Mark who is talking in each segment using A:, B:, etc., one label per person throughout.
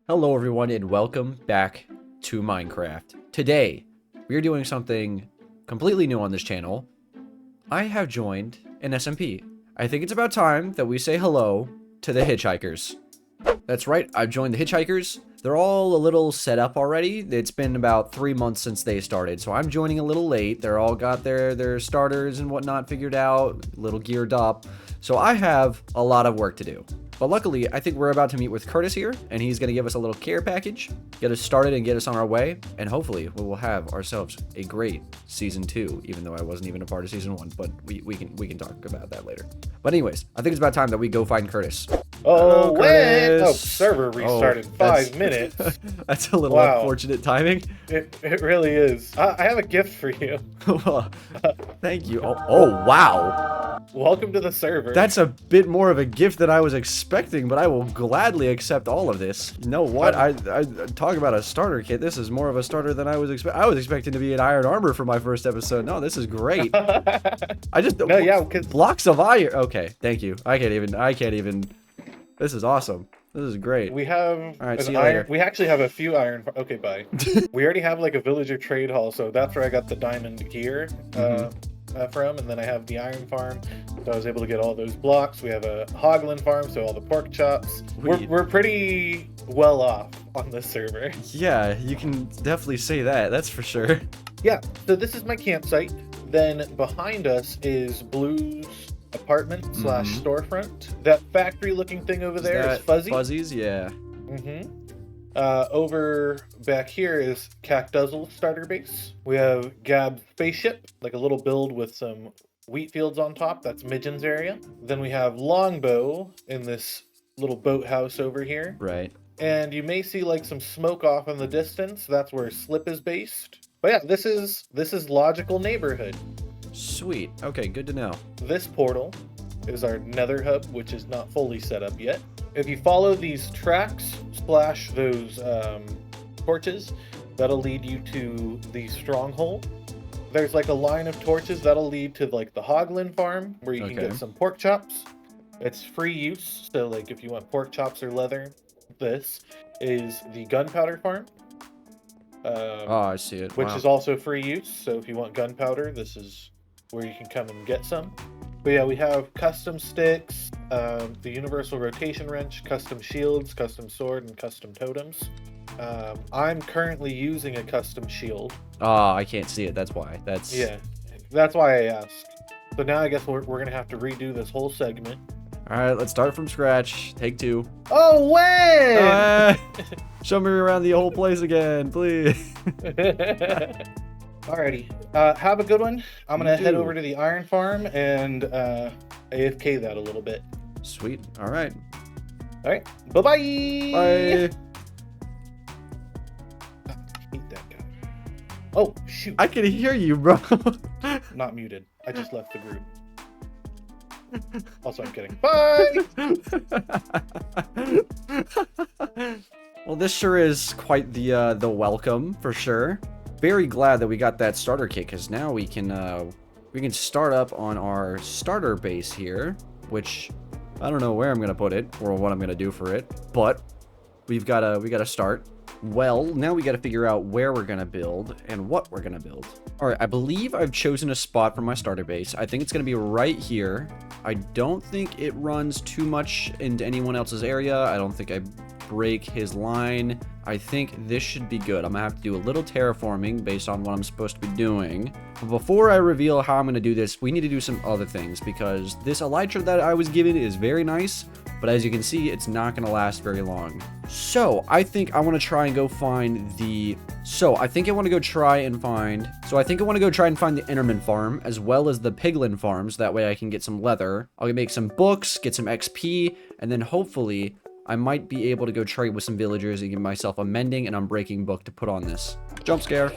A: Hello everyone and welcome back to Minecraft. Today, we're doing something completely new on this channel. I have joined an SMP. I think it's about time that we say hello to the Hitchhikers. That's right, I've joined the Hitchhikers. They're all a little set up already. It's been about 3 months since they started, so I'm joining a little late. They're all got their starters and whatnot figured out, a little geared up. So I have a lot of work to do. But luckily, I think we're about to meet with Curtis here, and he's going to give us a little care package, get us started and get us on our way, and hopefully we will have ourselves a great Season 2, even though I wasn't even a part of Season 1, but we can talk about that later. But anyways, I think it's about time that we go find Curtis.
B: Oh, wait!
A: Curtis.
B: Oh, server restarted in 5 minutes.
A: That's a little unfortunate timing.
B: It really is. I have a gift for you.
A: Thank you. Oh, wow.
B: Welcome to the server.
A: That's a bit more of a gift than I was expecting, but I will gladly accept all of this. You know what? I talk about a starter kit. This is more of a starter than I was expecting. I was expecting to be in iron armor for my first episode. No, this is great. I just
B: no, yeah, because
A: blocks of iron. Okay, thank you. I can't even. This is awesome. This is great.
B: We have
A: all right, see
B: an
A: you
B: iron.
A: later.
B: We actually have a few iron. Okay, bye. We already have like a villager trade hall, so that's where I got the diamond gear. From, and then I have the iron farm, so I was able to get all those blocks. We have a hoglin farm, so all the pork chops. We're pretty well off on this server.
A: Yeah, you can definitely say that. That's for sure.
B: Yeah, so this is my campsite. Then behind us is Blue's apartment / storefront. That factory looking thing over there is Fuzzy.
A: Fuzzies, yeah.
B: Over back here is Cactuzzle's starter base. We have Gab's spaceship, like a little build with some wheat fields on top. That's Midgen's area. Then we have Longbow in this little boathouse over here.
A: Right.
B: And you may see like some smoke off in the distance. That's where Slip is based. But yeah, this is logical neighborhood.
A: Sweet. Okay, good to know.
B: This portal is our nether hub, which is not fully set up yet. If you follow these tracks, splash those torches, that'll lead you to the stronghold. There's like a line of torches that'll lead to like the hoglin farm, where you can get some pork chops. It's free use, so like if you want pork chops or leather. This is the gunpowder farm.
A: Oh, I see it.
B: Which is also free use, so if you want gunpowder, this is where you can come and get some. But yeah, we have custom sticks, the universal rotation wrench, custom shields, custom sword, and custom totems. I'm currently using a custom shield.
A: Oh, I can't see it. That's why.
B: Yeah, that's why I asked. So now I guess we're gonna have to redo this whole segment.
A: All right, let's start from scratch. Take 2.
B: Oh, wait!
A: Show me around the whole place again, please.
B: Alrighty. Have a good one. I'm gonna head over to the iron farm and AFK that a little bit.
A: Sweet. All right.
B: Alright. Bye-bye!
A: Bye.
B: Hate that guy. Oh, shoot.
A: I can hear you, bro.
B: Not muted. I just left the group. Also, I'm kidding. Bye!
A: Well, this sure is quite the welcome, for sure. Very glad that we got that starter kit, because now we can start up on our starter base here, which I don't know where I'm gonna put it or what I'm gonna do for it, but we gotta start. Well, now we gotta figure out where we're gonna build and what we're gonna build. All right, I believe I've chosen a spot for my starter base. I think it's gonna be right here. I don't think it runs too much into anyone else's area. I don't think I break his line. I think this should be good. I'm gonna have to do a little terraforming based on what I'm supposed to be doing. But before I reveal how I'm gonna do this, we need to do some other things, because this elytra that I was given is very nice, but as you can see, it's not gonna last very long. So I think I want to try and go find the Enderman farm as well as the piglin farms. That way I can get some leather. I'll make some books, get some XP, and then hopefully I might be able to go trade with some villagers and give myself a mending and unbreaking book to put on this. Jump scare.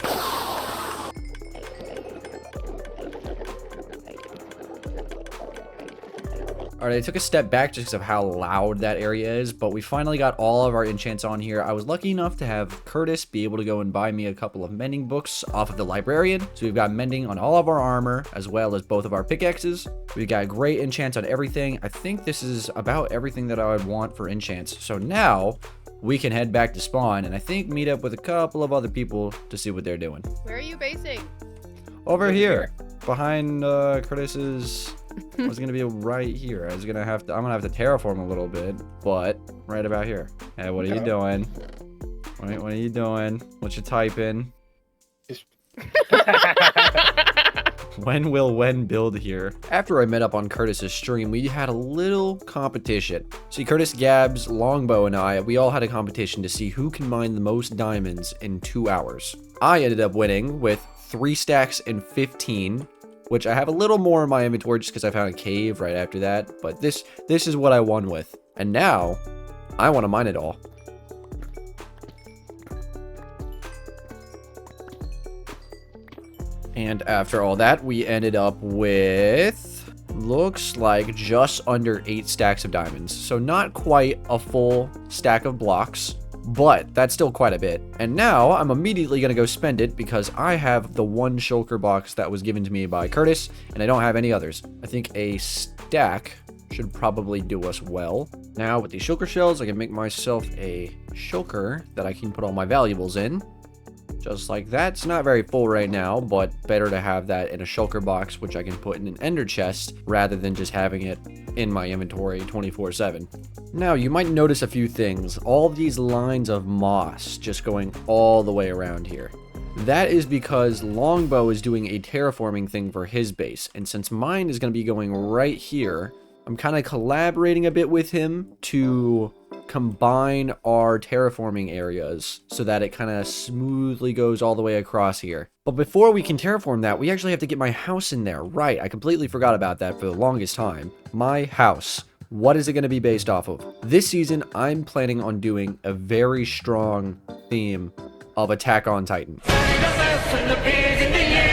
A: Alright, I took a step back just because of how loud that area is, but we finally got all of our enchants on here. I was lucky enough to have Curtis be able to go and buy me a couple of mending books off of the librarian. So we've got mending on all of our armor, as well as both of our pickaxes. We've got great enchants on everything. I think this is about everything that I would want for enchants. So now we can head back to spawn and I think meet up with a couple of other people to see what they're doing.
C: Where are you basing?
A: Over here, behind Curtis's. I was gonna be right here. I'm gonna have to terraform a little bit, but right about here. Hey, what are you doing? What are you doing? What you typing? When will Wen build here? After I met up on Curtis's stream, we had a little competition. See, Curtis, Gabs, Longbow, and I, we all had a competition to see who can mine the most diamonds in 2 hours. I ended up winning with 3 stacks and 15, which I have a little more in my inventory just because I found a cave right after that. But this is what I won with. And now, I want to mine it all. And after all that, we ended up with, looks like just under 8 stacks of diamonds. So not quite a full stack of blocks, but that's still quite a bit. And now I'm immediately going to go spend it because I have the 1 shulker box that was given to me by Curtis, and I don't have any others. I think a stack should probably do us well. Now with these shulker shells, I can make myself a shulker that I can put all my valuables in. Just like that. It's not very full right now, but better to have that in a shulker box, which I can put in an ender chest, rather than just having it in my inventory 24/7. Now, you might notice a few things. All these lines of moss just going all the way around here. That is because Longbow is doing a terraforming thing for his base, and since mine is going to be going right here, I'm kind of collaborating a bit with him to combine our terraforming areas so that it kind of smoothly goes all the way across here. But before we can terraform that, we actually have to get my house in there. Right, I completely forgot about that for the longest time. My house. What is it going to be based off of? This season, I'm planning on doing a very strong theme of Attack on Titan.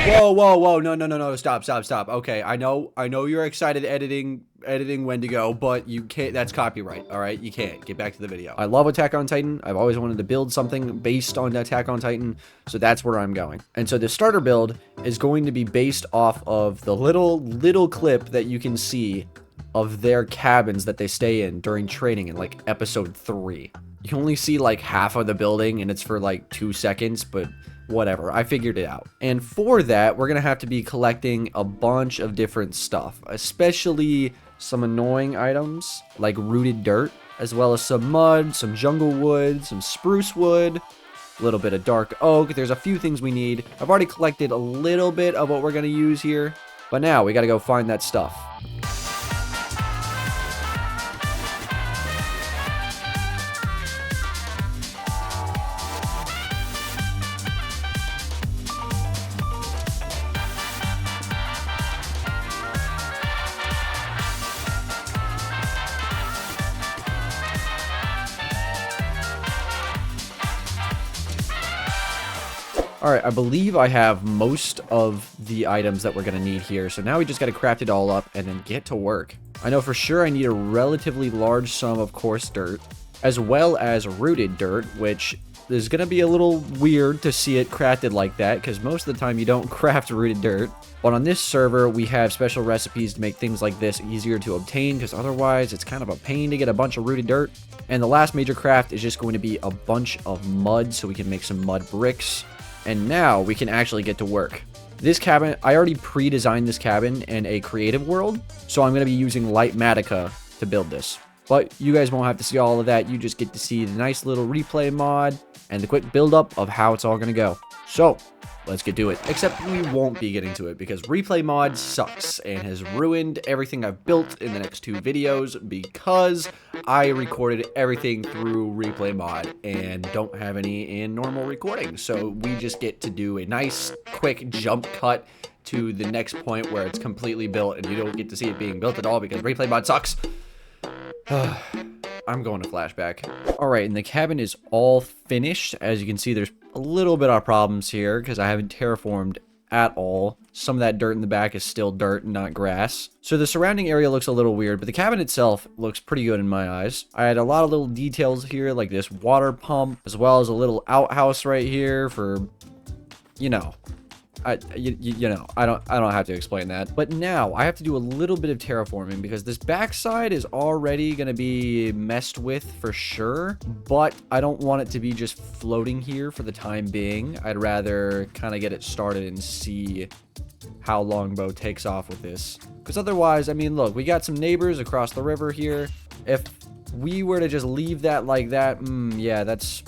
A: Whoa, no, stop. Okay, I know you're excited editing Wendigo, but you can't, that's copyright, all right? You can't. Get back to the video. I love Attack on Titan. I've always wanted to build something based on Attack on Titan, so that's where I'm going. And so the starter build is going to be based off of the little clip that you can see of their cabins that they stay in during training in like episode 3. You only see like half of the building and it's for like 2 seconds, but whatever, I figured it out. And for that, we're gonna have to be collecting a bunch of different stuff, especially some annoying items like rooted dirt, as well as some mud, some jungle wood, some spruce wood, a little bit of dark oak. There's a few things we need. I've already collected a little bit of what we're gonna use here, but now we gotta go find that stuff. Alright, I believe I have most of the items that we're going to need here, so now we just got to craft it all up and then get to work. I know for sure I need a relatively large sum of coarse dirt, as well as rooted dirt, which is going to be a little weird to see it crafted like that, because most of the time you don't craft rooted dirt. But on this server, we have special recipes to make things like this easier to obtain, because otherwise it's kind of a pain to get a bunch of rooted dirt. And the last major craft is just going to be a bunch of mud, so we can make some mud bricks. And now we can actually get to work. This cabin, I already pre-designed this cabin in a creative world, so I'm going to be using Lightmatica to build this. But you guys won't have to see all of that. You just get to see the nice little replay mod and the quick build-up of how it's all going to go. So, let's get to it. Except we won't be getting to it because replay mod sucks and has ruined everything I've built in the next 2 videos because I recorded everything through replay mod and don't have any in normal recording. So we just get to do a nice quick jump cut to the next point where it's completely built and you don't get to see it being built at all because replay mod sucks. I'm going to flashback. Alright, and the cabin is all finished. As you can see, there's a little bit of problems here because I haven't terraformed at all. Some of that dirt in the back is still dirt and not grass. So the surrounding area looks a little weird, but the cabin itself looks pretty good in my eyes. I had a lot of little details here, like this water pump, as well as a little outhouse right here for, you know, you know, I don't have to explain that. But now I have to do a little bit of terraforming because this backside is already going to be messed with for sure. But I don't want it to be just floating here for the time being. I'd rather kind of get it started and see how Longbow takes off with this. Because otherwise, I mean, look, we got some neighbors across the river here. If we were to just leave that like that, yeah, that's,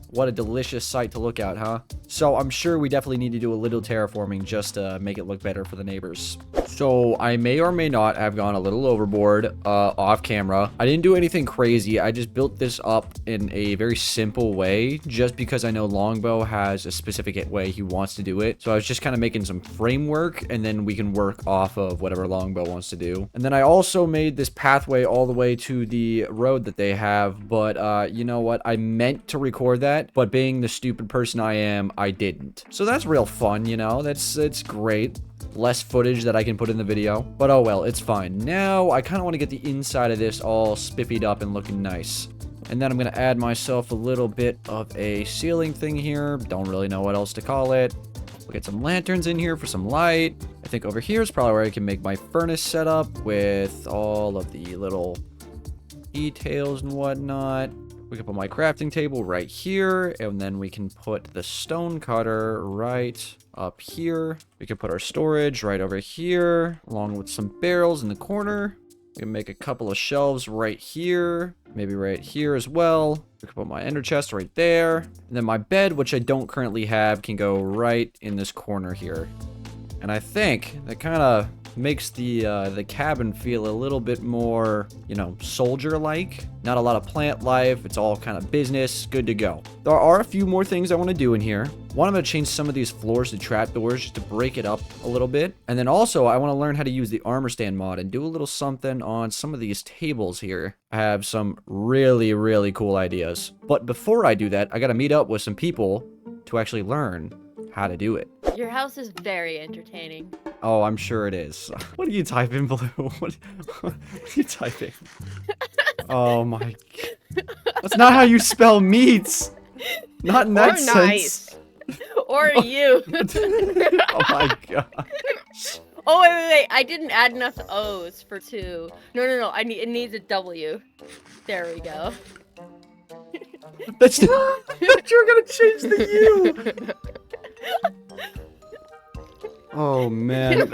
A: what a delicious sight to look at, huh? So I'm sure we definitely need to do a little terraforming just to make it look better for the neighbors. So I may or may not have gone a little overboard off camera. I didn't do anything crazy. I just built this up in a very simple way just because I know Longbow has a specific way he wants to do it. So I was just kind of making some framework and then we can work off of whatever Longbow wants to do. And then I also made this pathway all the way to the road that they have. But you know what? I meant to record that, but being the stupid person I am, I didn't. So that's real fun, you know? It's great. Less footage that I can put in the video, but oh well, it's fine. Now I kind of want to get the inside of this all spiffied up and looking nice. And then I'm going to add myself a little bit of a ceiling thing here. Don't really know what else to call it. We'll get some lanterns in here for some light. I think over here is probably where I can make my furnace setup with all of the little details and whatnot. We can put my crafting table right here, and then we can put the stone cutter right up here. We can put our storage right over here, along with some barrels in the corner. We can make a couple of shelves right here, maybe right here as well. We can put my ender chest right there. And then my bed, which I don't currently have, can go right in this corner here. And I think that kind of makes the cabin feel a little bit more, you know, soldier-like. Not a lot of plant life. It's all kind of business. Good to go. There are a few more things I want to do in here. One, I'm going to change some of these floors to trapdoors just to break it up a little bit. And then also, I want to learn how to use the armor stand mod and do a little something on some of these tables here. I have some really, really cool ideas. But before I do that, I got to meet up with some people to actually learn how to do it.
C: Your house is very entertaining.
A: Oh, I'm sure it is. What are you typing, Blue? What are you typing? Oh my god. That's not how you spell meats. Not in that sense.
C: Nice. Or you.
A: Oh my god.
C: Oh, wait. I didn't add enough O's for 2. No. It needs a W. There we go.
A: That's not... You're gonna change the U. Oh man.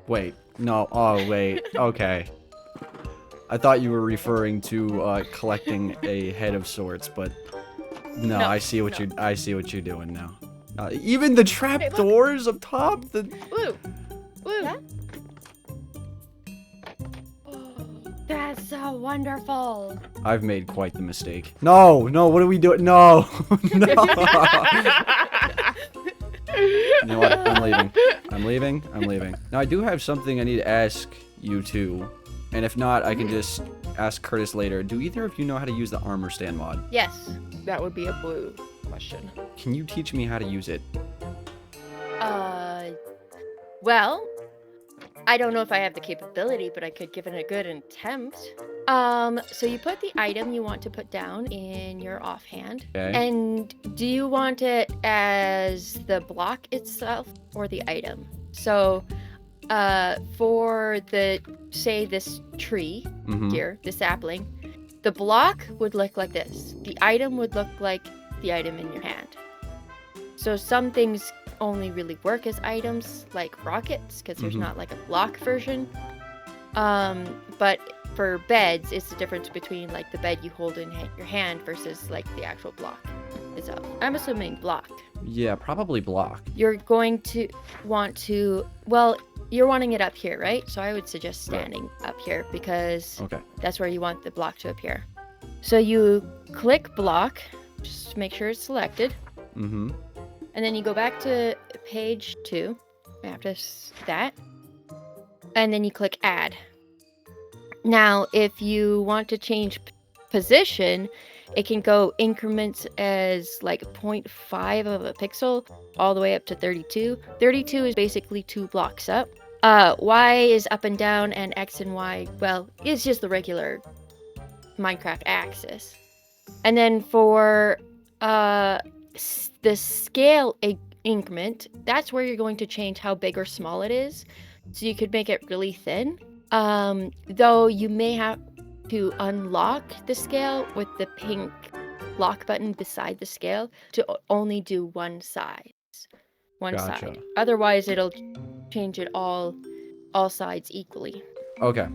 A: Wait. No. Oh wait. Okay. I thought you were referring to collecting a head of sorts, but no, I see what you're doing now. Even the trap doors up top.
C: Blue. Yeah? That's so wonderful.
A: I've made quite the mistake. No, what are we doing? No, no. You know what? I'm leaving. Now, I do have something I need to ask you two. And if not, I can just ask Curtis later. Do either of you know how to use the armor stand mod?
C: Yes. That would be a Blue question.
A: Can you teach me how to use it?
C: Well, I don't know if I have the capability, but I could give it a good attempt. So you put the item you want to put down in your offhand.
A: Okay.
C: And do you want it as the block itself or the item? So, for say this tree here, the sapling, the block would look like this. The item would look like the item in your hand. So some things only really work as items, like rockets, because there's not like a block version. But for beds, it's the difference between like the bed you hold in your hand versus like the actual block itself. I'm assuming block.
A: Yeah, probably block.
C: You're going to want to, well, you're wanting it up here, right? So I would suggest standing up here because that's where you want the block to appear. So you click block, just make sure it's selected. And then you go back to page 2 after that. And then you click add. Now, if you want to change position, it can go increments as like 0.5 of a pixel all the way up to 32. 32 is basically 2 blocks up. Y is up and down, and X and Y, well, it's just the regular Minecraft axis. And then for the scale increment, that's where you're going to change how big or small it is. So you could make it really thin. Though you may have to unlock the scale with the pink lock button beside the scale to only do one side. Otherwise, it'll change it all sides equally.
A: Okay.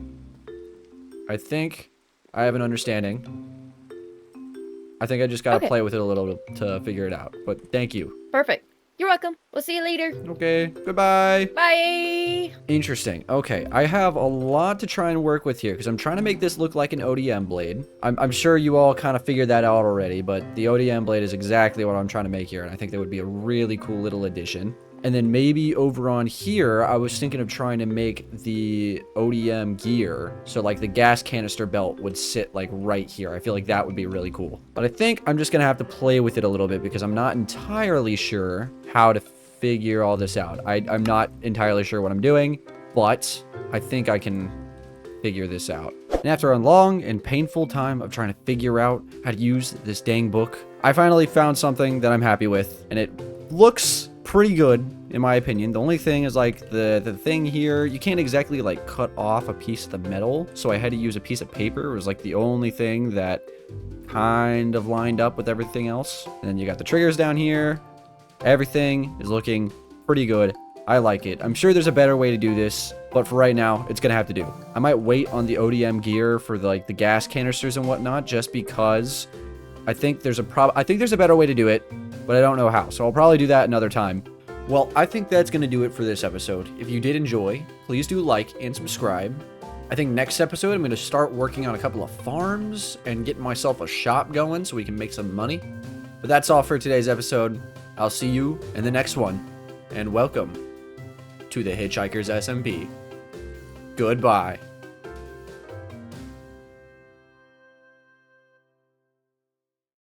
A: I think I have an understanding. I think I just gotta play with it a little bit to figure it out. But thank you.
C: Perfect. You're welcome. We'll see you later.
A: Okay. Goodbye.
C: Bye.
A: Interesting. Okay. I have a lot to try and work with here because I'm trying to make this look like an ODM blade. I'm sure you all kind of figured that out already, but the ODM blade is exactly what I'm trying to make here. And I think that would be a really cool little addition. And then maybe over on here, I was thinking of trying to make the ODM gear. So like the gas canister belt would sit like right here. I feel like that would be really cool. But I think I'm just going to have to play with it a little bit because I'm not entirely sure how to figure all this out. I'm not entirely sure what I'm doing, but I think I can figure this out. And after a long and painful time of trying to figure out how to use this dang book, I finally found something that I'm happy with, and it looks pretty good in my opinion. The only thing is like the thing here, you can't exactly like cut off a piece of the metal, so I had to use a piece of paper. It was like the only thing that kind of lined up with everything else. And then you got the triggers down here. Everything is looking pretty good. I like it. I'm sure there's a better way to do this, but for right now, it's gonna have to do. I might wait on the ODM gear for the gas canisters and whatnot, just because I think there's a better way to do it, but I don't know how. So I'll probably do that another time. Well, I think that's gonna do it for this episode. If you did enjoy, please do like and subscribe. I think next episode, I'm gonna start working on a couple of farms and getting myself a shop going so we can make some money. But that's all for today's episode. I'll see you in the next one, and welcome to the Hitchhikers SMP. Goodbye.